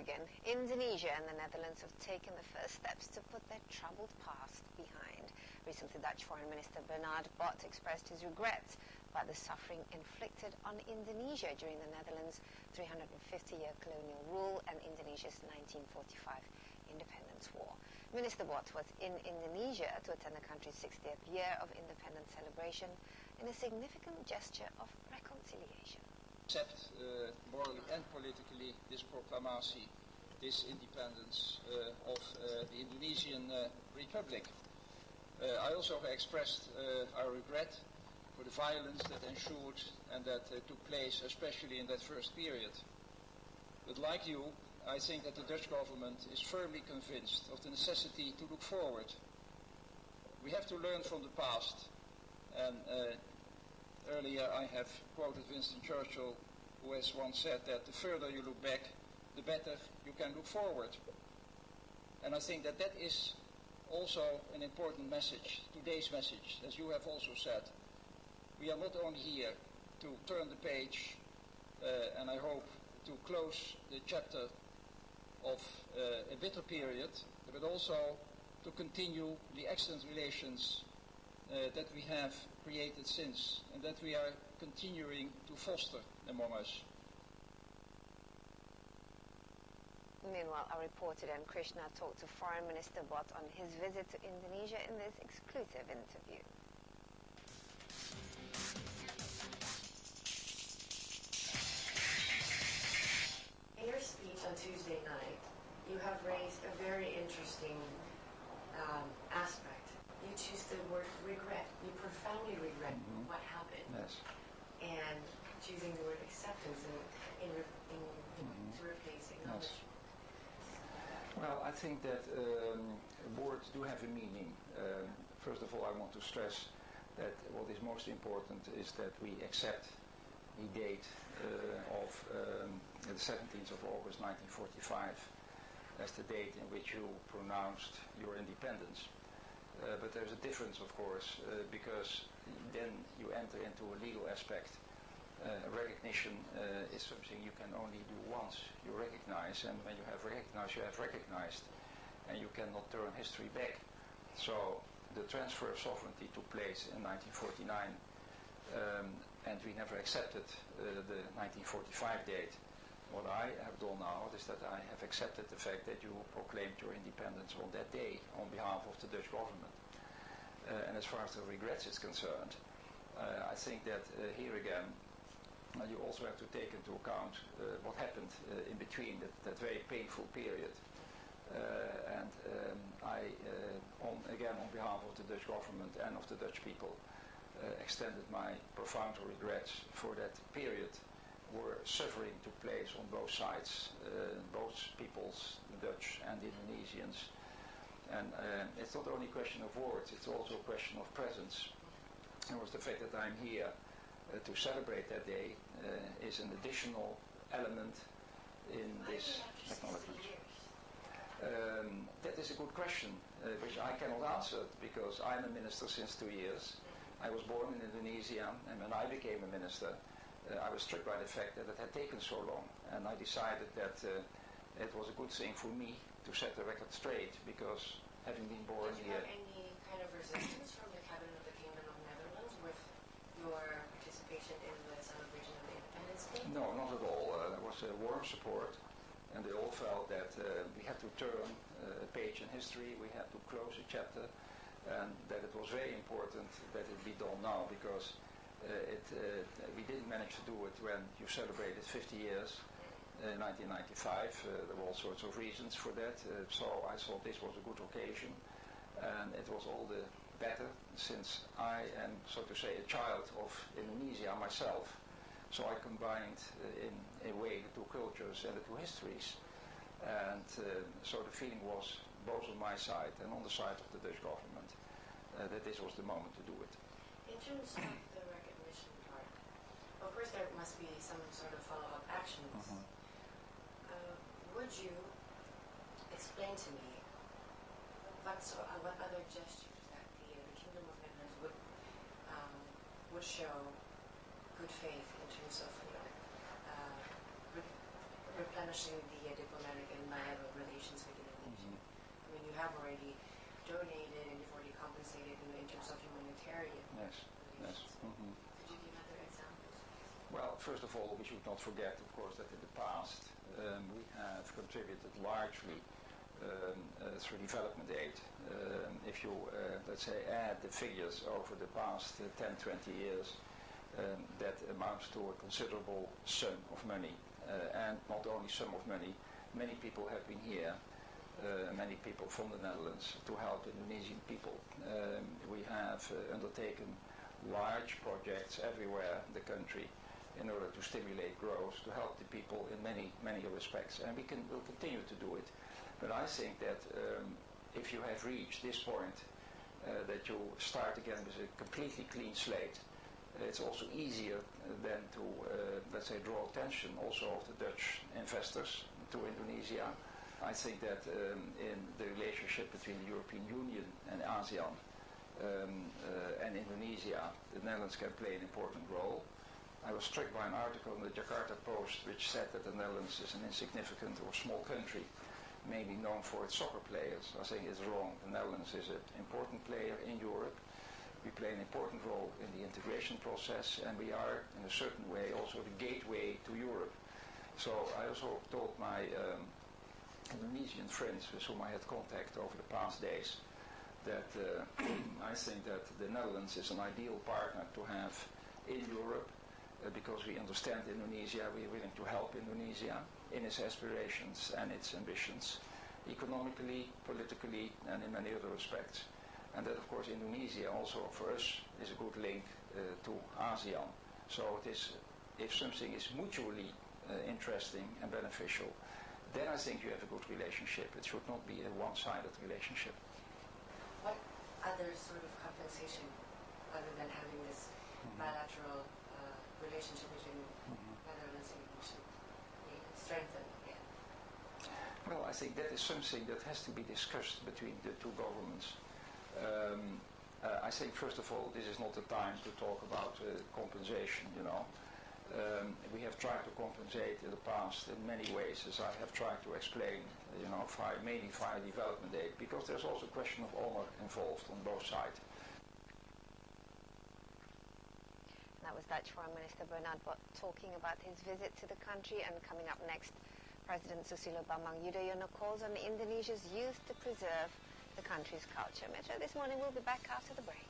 again. Indonesia and the Netherlands have taken the first steps to put their troubled past behind. Recently, Dutch Foreign Minister Bot expressed his regrets by the suffering inflicted on Indonesia during the Netherlands' 350-year colonial rule and Indonesia's 1945 independence war. Minister Bot was in Indonesia to attend the country's 60th year of independence celebration in a significant gesture of reconciliation. Accept morally and politically this proclamation, this independence of the Indonesian Republic. I also expressed our regret for the violence that ensued and that took place, especially in that first period. But like you, I think that the Dutch government is firmly convinced of the necessity to look forward. We have to learn from the past, and earlier I have quoted Winston Churchill, who has once said that the further you look back, the better you can look forward. And I think that that is also an important message, today's message, as you have also said. We are not only here to turn the page, and I hope to close the chapter of a bitter period, but also to continue the excellent relations that we have created since, and that we are continuing to foster among us. Meanwhile, our reporter Dan Krishna talked to Foreign Minister Bot on his visit to Indonesia in this exclusive interview. In your speech on Tuesday night, you have raised a very interesting aspect. You choose the word regret. You profoundly regret what happened. Yes. And choosing the word acceptance to replace acknowledgement. Well, I think that words do have a meaning. First of all, I want to stress that what is most important is that we accept the date of the 17th of August 1945 as the date in which you pronounced your independence. But there's a difference, of course, because then you enter into a legal aspect. Recognition is something you can only do once. You recognize, and when you have recognized, you have recognized, and you cannot turn history back. So the transfer of sovereignty took place in 1949, and we never accepted the 1945 date. What I have done now is that I have accepted the fact that you proclaimed your independence on that day on behalf of the Dutch government. And as far as the regrets is concerned, I think that here again, you also have to take into account what happened in between that very painful period. I, again, on behalf of the Dutch government and of the Dutch people, extended my profound regrets for that period where suffering took place on both sides, both peoples, the Dutch and the Indonesians. And it's not only a question of words, it's also a question of presence. It was the fact that I'm here to celebrate that day is an additional element in this acknowledgement. That is a good question, which I cannot answer because I'm a minister since 2 years. I was born in Indonesia, and when I became a minister, I was struck by the fact that it had taken so long, and I decided that it was a good thing for me to set the record straight, because having been born here... Did you have any kind of resistance from the cabinet of the Kingdom of Netherlands with your participation in the celebration of the Independence Day? No, not at all. There was a warm support, and they all felt that we had to turn a page in history, we had to close a chapter, and that it was very important that it be done now, because we didn't manage to do it when you celebrated 50 years in 1995. There were all sorts of reasons for that, so I thought this was a good occasion, and it was all the better since I am, so to say, a child of Indonesia myself. So I combined in a way the two cultures and the two histories, and so the feeling was both on my side and on the side of the Dutch government that this was the moment to do it. In terms of the recognition part, of course there must be some sort of follow-up actions. Would you explain to me what other gestures that the Kingdom of Netherlands would show good faith in terms of replenishing the diplomatic and bilateral relations with Indonesia. I mean, you have already donated and you've already compensated in terms of humanitarian Yes. relations. Yes. Could you give other examples? Well, first of all, we should not forget, of course, that in the past we have contributed largely through development aid. If you, let's say, add the figures over the past 10, 20 years, that amounts to a considerable sum of money. And not only sum of money, many people have been here, many people from the Netherlands, to help Indonesian people. We have undertaken large projects everywhere in the country in order to stimulate growth, to help the people in many, many respects. And we'll continue to do it. But I think that if you have reached this point, that you start again with a completely clean slate, it's also easier then to, let's say, draw attention also of the Dutch investors to Indonesia. I think that in the relationship between the European Union and ASEAN and Indonesia, the Netherlands can play an important role. I was struck by an article in the Jakarta Post which said that the Netherlands is an insignificant or small country, mainly known for its soccer players. I think it's wrong. The Netherlands is an important player in Europe. We play an important role in the integration process, and we are, in a certain way, also the gateway to Europe. So I also told my Indonesian friends with whom I had contact over the past days that I think that the Netherlands is an ideal partner to have in Europe because we understand Indonesia, we are willing to help Indonesia in its aspirations and its ambitions, economically, politically, and in many other respects. And that, of course, Indonesia also for us is a good link to ASEAN. So it is, if something is mutually interesting and beneficial, then I think you have a good relationship. It should not be a one-sided relationship. What other sort of compensation, other than having this bilateral relationship between Netherlands and Indonesia, strengthen again? Well, I think that is something that has to be discussed between the two governments. I think, first of all, this is not the time to talk about compensation, you know. We have tried to compensate in the past in many ways, as I have tried to explain, you know, mainly via development aid, because there's also a question of honor involved on both sides. That was Dutch Foreign Minister Bernard Bot talking about his visit to the country. And coming up next, President Susilo Bambang Yudhoyono calls on Indonesia's youth to preserve the country's culture. Metro this morning will be back after the break.